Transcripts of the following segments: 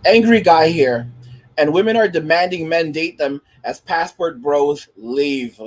Angry guy here, and women are demanding men date them as passport bros leave.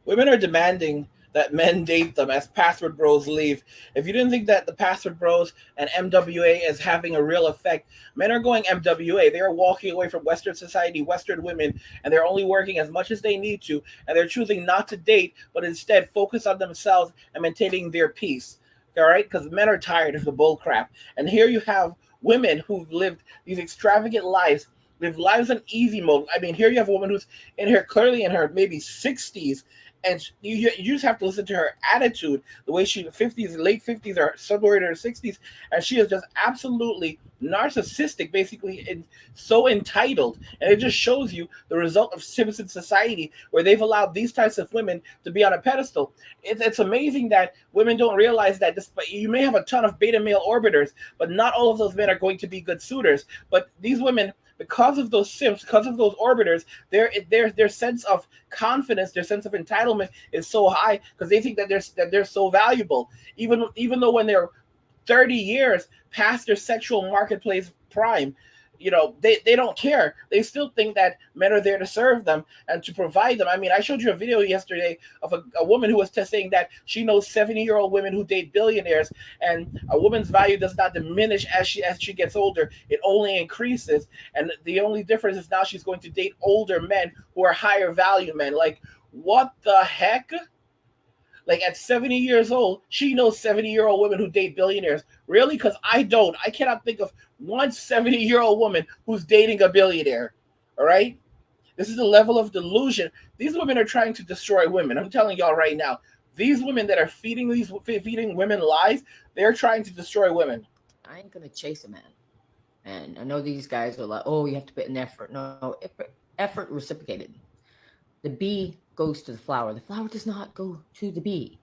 Women are demanding that men date them as password bros leave. If you didn't think that the password bros and MWA is having a real effect, men are going MWA. They are walking away from Western society, Western women, and they're only working as much as they need to, and they're choosing not to date, but instead focus on themselves and maintaining their peace. All right, because men are tired of the bull crap. And here you have women who've lived these extravagant lives, live lives in easy mode. I mean, here you have a woman who's in here clearly in her maybe 60s, and you just have to listen to her attitude, the way she 50s, late 50s, or somewhere in her 60s, and she is just absolutely narcissistic, basically, and so entitled. And it just shows you the result of Simpson society, where they've allowed these types of women to be on a pedestal. It's amazing that women don't realize that despite you may have a ton of beta male orbiters, but not all of those men are going to be good suitors. But these women, because of those simps, because of those orbiters, their sense of confidence, their sense of entitlement is so high because they think that they're so valuable. Even though when they're 30 years past their sexual marketplace prime, they don't care. They still think that men are there to serve them and to provide them. I mean, I showed you a video yesterday of a woman who was saying that she knows 70-year-old women who date billionaires, and a woman's value does not diminish as she gets older. It only increases, and the only difference is now she's going to date older men who are higher value men. Like, what the heck? Like, at 70 years old, she knows 70-year-old women who date billionaires. Really? Because I don't. I cannot think of one 70-year-old woman who's dating a billionaire. All right? This is the level of delusion. These women are trying to destroy women. I'm telling y'all right now. These women that are feeding women lies, they're trying to destroy women. I ain't gonna chase a man. And I know these guys are like, oh, you have to put an effort. No, effort reciprocated. The bee goes to the flower. The flower does not go to the bee.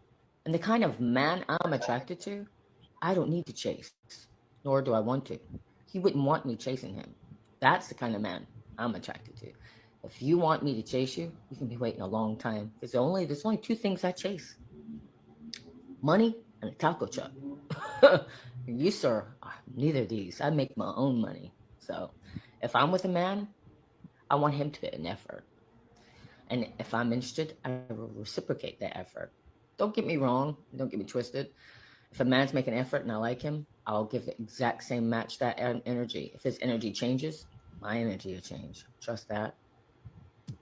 And the kind of man I'm attracted to, I don't need to chase, nor do I want to. He wouldn't want me chasing him. That's the kind of man I'm attracted to. If you want me to chase you, you can be waiting a long time. Because there's only two things I chase: money and a taco truck. You, sir, neither of these. I make my own money. So if I'm with a man, I want him to put an effort. And if I'm interested, I will reciprocate that effort. Don't get me wrong. Don't get me twisted. If a man's making an effort and I like him, I'll give the exact same match that energy. If his energy changes, my energy will change. Trust that.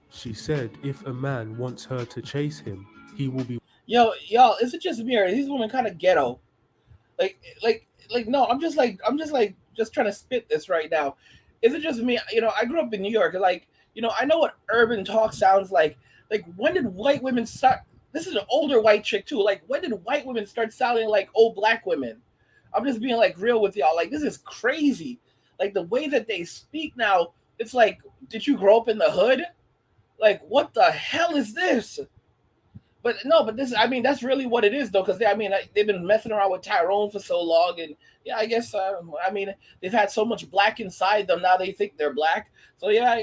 She said if a man wants her to chase him, he will be. Yo, y'all, is it just me, or are these women kind of ghetto? Like, no, I'm just trying to spit this right now. Is it just me? I grew up in New York. Like, I know what urban talk sounds like. Like, when did white women start? This is an older white chick too. Like, when did white women start sounding like old black women? I'm just being like real with y'all. Like, this is crazy. Like, the way that they speak now, it's like, did you grow up in the hood? Like, what the hell is this? But no, but this, I mean, that's really what it is, though, because they've been messing around with Tyrone for so long, and yeah, I guess, I mean, they've had so much black inside them, now they think they're black. So yeah,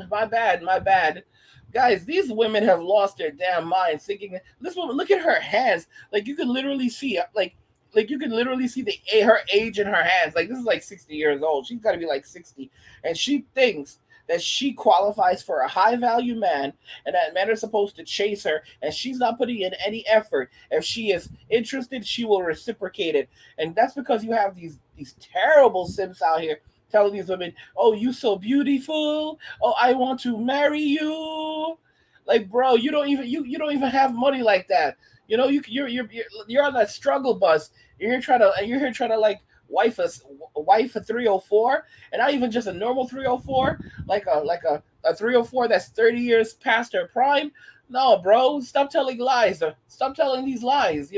my bad, my bad. Guys, these women have lost their damn minds thinking. This woman, look at her hands. Like, you can literally see, like you can literally see her age in her hands. Like, this is like 60 years old. She's got to be like 60, and she thinks that she qualifies for a high value man, and that men are supposed to chase her, and she's not putting in any effort. If she is interested, she will reciprocate it. And that's because you have these terrible simps out here telling these women, "Oh, you so beautiful. Oh, I want to marry you." Like, bro, you don't even have money like that. You're on that struggle bus. You're here trying to like wife a 304, and not even just a normal 304, like a 304 that's 30 years past her prime. No, bro, stop telling lies. Stop telling these lies.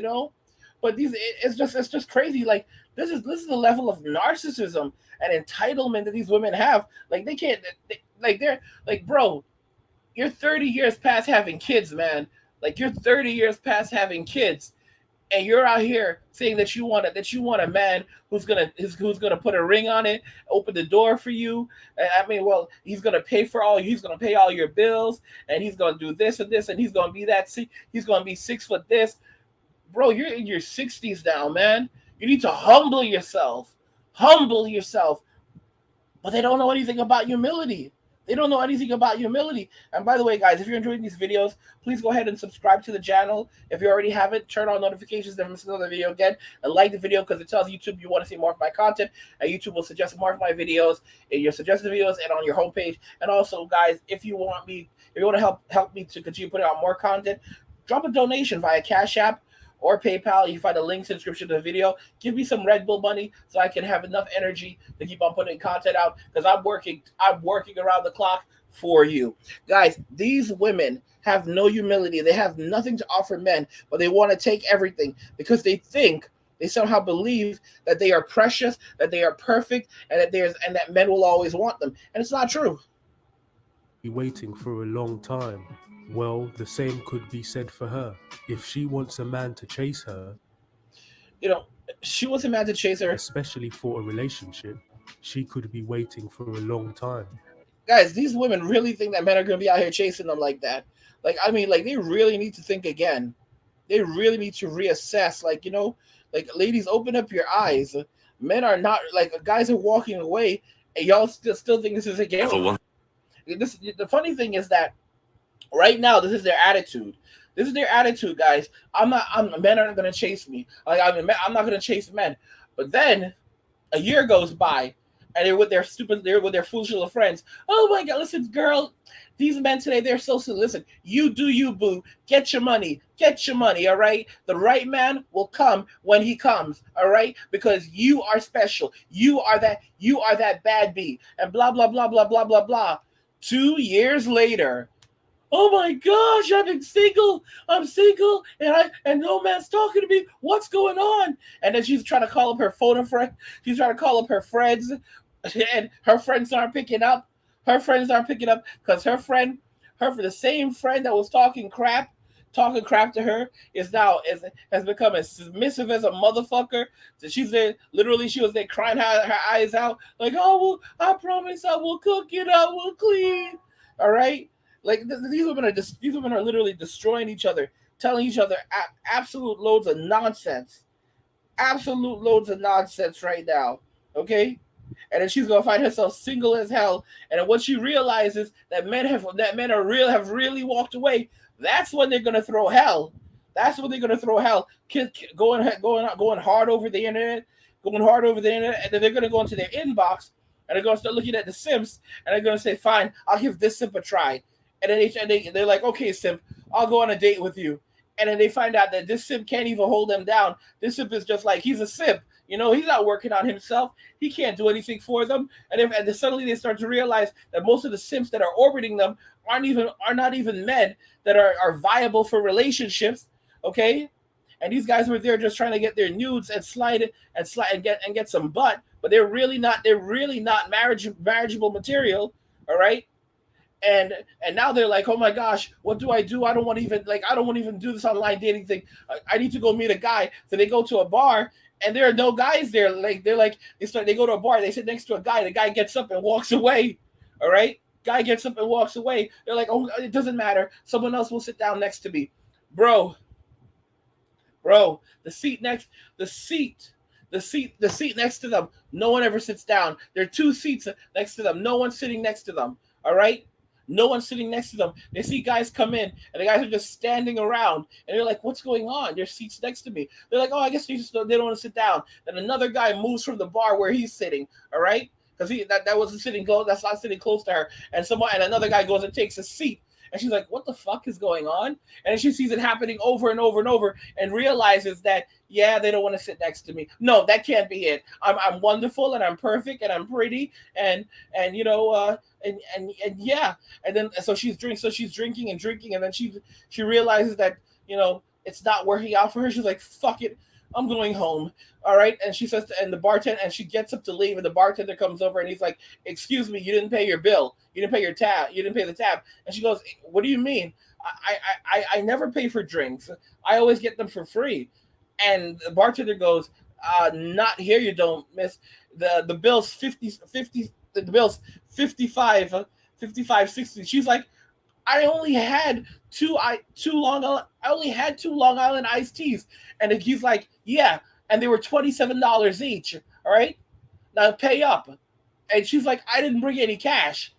But it's just crazy. Like, this is the level of narcissism and entitlement that these women have. Like, they can't. They're like, bro, you're 30 years past having kids, man. Like, you're 30 years past having kids. and you're out here saying that you want a man who's gonna put a ring on it, open the door for you. I mean, well, he's gonna pay all your bills, and he's gonna do this and this, and he's gonna be he's gonna be 6 foot this, bro. You're in your 60s now, man. You need to humble yourself. But they don't know anything about humility. They don't know anything about humility. And by the way, guys, if you're enjoying these videos, please go ahead and subscribe to the channel. If you already haven't, turn on notifications, never miss another video again. And like the video because it tells YouTube you want to see more of my content. And YouTube will suggest more of my videos in your suggested videos and on your homepage. And also, guys, if you want to help me to continue putting out more content, drop a donation via Cash App or PayPal. You can find the links in the description of the video. Give me some Red Bull money so I can have enough energy to keep on putting content out because I'm working around the clock for you. Guys, these women have no humility. They have nothing to offer men, but they want to take everything because they somehow believe that they are precious, that they are perfect, and that men will always want them. And it's not true. Be waiting for a long time. Well, the same could be said for her. If she wants a man to chase her, she wants a man to chase her. especially for a relationship, she could be waiting for a long time. Guys, these women really think that men are going to be out here chasing them like that. Like, I mean, like, they really need to think again. They really need to reassess. Like, ladies, open up your eyes. Men are not, like, guys are walking away, and y'all still think this is a game. The funny thing is that right now, this is their attitude. This is their attitude, guys. Men aren't going to chase me. Like, I'm not going to chase men. But then a year goes by, and they're with their foolish little friends. Oh my God, listen, girl, these men today, they're so silly. Listen, you do you, boo. Get your money, all right? The right man will come when he comes, all right? Because you are special. You are that bad bee, and blah, blah, blah, blah, blah, blah, blah. 2 years later, oh my gosh, I'm single, and no man's talking to me. What's going on? And then she's trying to call up her phone friend. She's trying to call up her friends, and her friends aren't picking up. Because the same friend that was talking crap to her has become as submissive as a motherfucker. So she was there crying her eyes out, like, oh, well, I promise I will cook it, I will clean. All right. Like these women are literally destroying each other, telling each other absolute loads of nonsense right now. Okay, and then she's gonna find herself single as hell. And then when she realizes that men have really walked away, that's when they're gonna throw hell. Going hard over the internet, and then they're gonna go into their inbox and they're gonna start looking at the simps, and they're gonna say, "Fine, I'll give this simp a try." And then they're like, "Okay, simp, I'll go on a date with you." And then they find out that this simp can't even hold them down. This simp is just like, he's a simp. He's not working on himself. He can't do anything for them. And then suddenly they start to realize that most of the simps that are orbiting them are not even men that are viable for relationships. Okay, and these guys were there just trying to get their nudes and slide and get some butt, but they're really not marriageable material. All right. And now they're like, oh my gosh, what do? I don't want to even do this online dating thing. I need to go meet a guy. So they go to a bar, and there are no guys there. They go to a bar. They sit next to a guy. The guy gets up and walks away. All right, guy gets up and walks away. They're like, oh, it doesn't matter. Someone else will sit down next to me, bro. The seat next to them. No one ever sits down. There are 2 seats next to them. No one's sitting next to them. All right. No one's sitting next to them. They see guys come in, and the guys are just standing around, and they're like, "What's going on? There's seats next to me." They're like, "Oh, I guess they don't want to sit down." Then another guy moves from the bar where he's sitting, all right, because that wasn't sitting close. That's not sitting close to her. And another guy goes and takes a seat, and she's like, "What the fuck is going on?" And she sees it happening over and over and over, and realizes that, yeah, they don't want to sit next to me. No, that can't be it. I'm wonderful, and I'm perfect, and I'm pretty, and yeah. And then so she's drinking, and then she realizes that it's not working out for her. She's like, fuck it, I'm going home. All right. And she says and she gets up to leave, and the bartender comes over, and he's like, excuse me, you didn't pay your bill, you didn't pay the tab. And she goes, what do you mean? I never pay for drinks, I always get them for free. And the bartender goes, not here, you don't, miss. The bill's 50, the bill's 55, 60. She's like, I only had I only had two Long Island iced teas. And he's like, yeah, and they were $27 each. All right, now pay up. And she's like, I didn't bring any cash.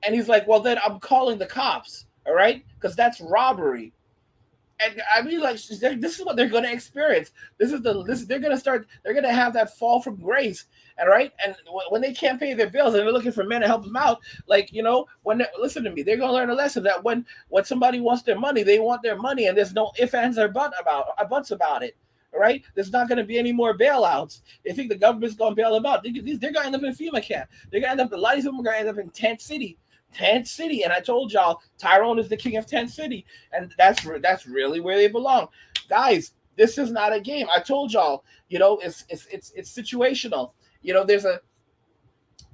And he's like, well, then I'm calling the cops. All right, because that's robbery. And I mean, like, this is what they're going to experience. They're going to start. They're going to have that fall from grace, and right. And when they can't pay their bills and they're looking for men to help them out, like, listen to me, they're going to learn a lesson that when somebody wants their money, they want their money, and there's no ifs, ands, or buts about it. All right, there's not going to be any more bailouts. They think the government's going to bail them out. They're going to end up in FEMA camp. They're going to end up. A lot of them are going to end up in Tent City. And I told y'all Tyrone is the king of Tent City, and that's really where they belong, guys. This is not a game. I told y'all, it's situational.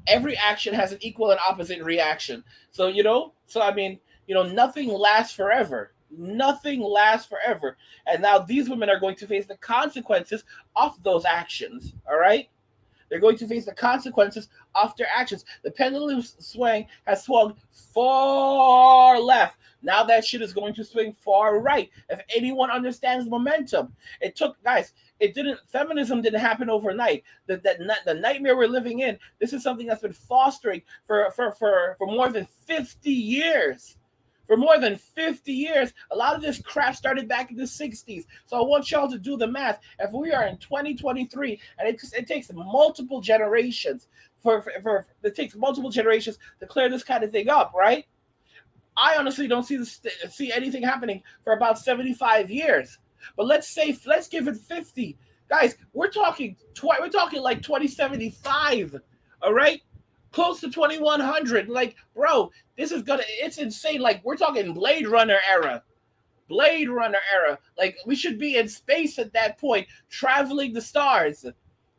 Every action has an equal and opposite reaction. So I mean, nothing lasts forever. Nothing lasts forever, and now these women are going to face the consequences of those actions. All right. They're going to face the consequences of their actions. The pendulum swing has swung far left. Now that shit is going to swing far right. If anyone understands momentum, feminism didn't happen overnight. The nightmare we're living in, this is something that's been fostering for more than 50 years. For more than 50 years, a lot of this crap started back in the 60s. So I want y'all to do the math. If we are in 2023, and it takes multiple generations it takes multiple generations to clear this kind of thing up, right? I honestly don't see anything happening for about 75 years. But let's give it 50. Guys, we're talking like 2075, all right? Close to 2100. Like, bro, it's insane. Like, we're talking Blade Runner era. Like, we should be in space at that point, traveling the stars.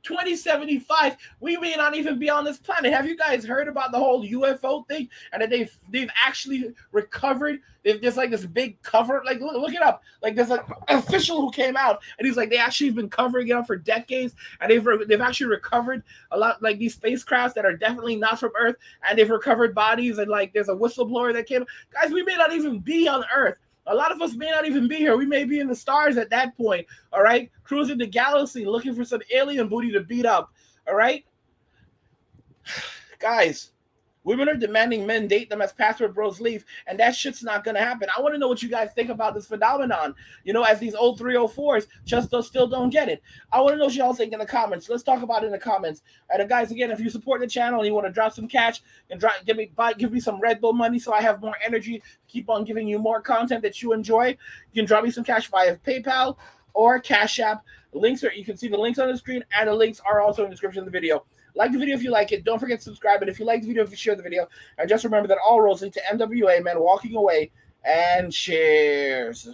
2075, we may not even be on this planet. Have you guys heard about the whole UFO thing? And that they've actually recovered. There's like this big cover. Like, look it up. Like, there's like an official who came out, and he's like, they actually have been covering it up for decades, and they've actually recovered a lot, like these spacecrafts that are definitely not from Earth, and they've recovered bodies. And like, there's a whistleblower that came. Guys, we may not even be on Earth. A lot of us may not even be here. We may be in the stars at that point, all right? Cruising the galaxy, looking for some alien booty to beat up, all right? Guys, women are demanding men date them as password bros leave, and that shit's not going to happen. I want to know what you guys think about this phenomenon, as these old 304s still don't get it. I want to know what y'all think in the comments. Let's talk about it in the comments. And guys, again, if you support the channel and you want to drop some cash, and give me some Red Bull money so I have more energy to keep on giving you more content that you enjoy, you can drop me some cash via PayPal or Cash App. You can see the links on the screen, and the links are also in the description of the video. Like the video if you like it. Don't forget to subscribe. And if you like the video, if you share the video. And just remember that all roads lead to MWA, men walking away. And cheers.